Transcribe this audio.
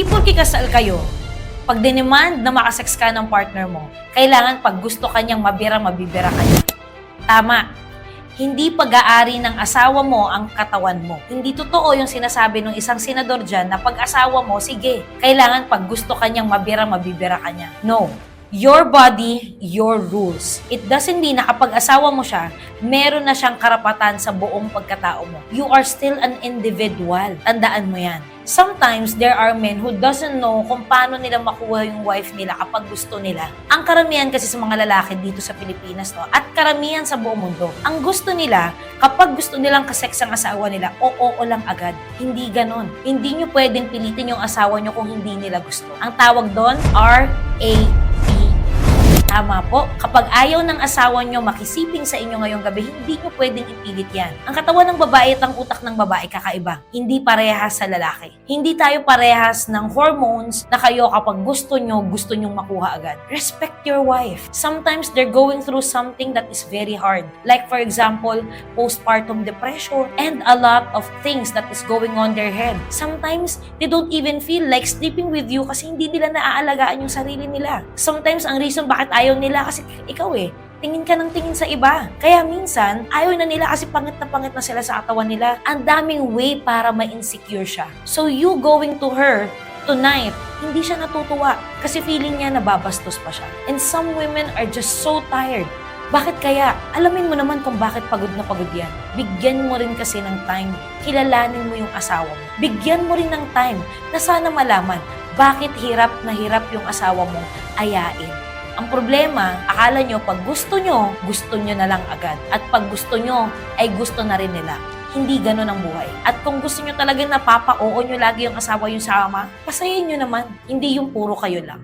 Porke kasal kayo, pag dinemand na makasex ka ng partner mo, kailangan pag gusto kanyang mabira, mabibira ka niya. Tama. Hindi pag-aari ng asawa mo ang katawan mo. Hindi totoo yung sinasabi ng isang senador dyan na pag asawa mo, sige, kailangan pag gusto kanyang mabira, mabibira ka niya. No. Your body, your rules. It doesn't mean na kapag asawa mo siya, meron na siyang karapatan sa buong pagkatao mo. You are still an individual. Tandaan mo yan. Sometimes, there are men who doesn't know kung paano nila makuha yung wife nila kapag gusto nila. Ang karamihan kasi sa mga lalaki dito sa Pilipinas, no, at karamihan sa buong mundo, ang gusto nila, kapag gusto nilang kasex ang asawa nila, oo lang agad. Hindi ganon. Hindi nyo pwedeng pilitin yung asawa nyo kung hindi nila gusto. Ang tawag doon, RAP. Tama po. Kapag ayaw ng asawa nyo makisiping sa inyo ngayong gabi, hindi nyo pwedeng ipilit yan. Ang katawan ng babae at ang utak ng babae kakaiba. Hindi parehas sa lalaki. Hindi tayo parehas ng hormones na kayo kapag gusto nyong makuha agad. Respect your wife. Sometimes they're going through something that is very hard. Like for example, postpartum depression and a lot of things that is going on their head. Sometimes they don't even feel like sleeping with you kasi hindi nila naaalagaan yung sarili nila. Sometimes ang reason bakit ayaw nila kasi ikaw tingin ka ng tingin sa iba. Kaya minsan, ayaw na nila kasi pangit na sila sa katawan nila. Ang daming way para ma-insecure siya. So you going to her tonight, hindi siya natutuwa kasi feeling niya nababastos pa siya. And some women are just so tired. Bakit kaya? Alamin mo naman kung bakit pagod na pagod yan. Bigyan mo rin kasi ng time. Kilalanin mo yung asawa mo. Bigyan mo rin ng time na sana malaman bakit hirap na hirap yung asawa mong ayain. Ang problema, akala nyo pag gusto nyo na lang agad. At pag gusto nyo, ay gusto na rin nila. Hindi ganun ang buhay. At kung gusto nyo talagang napapa-oo nyo lagi yung asawa yung sama, pasayin nyo naman. Hindi yung puro kayo lang.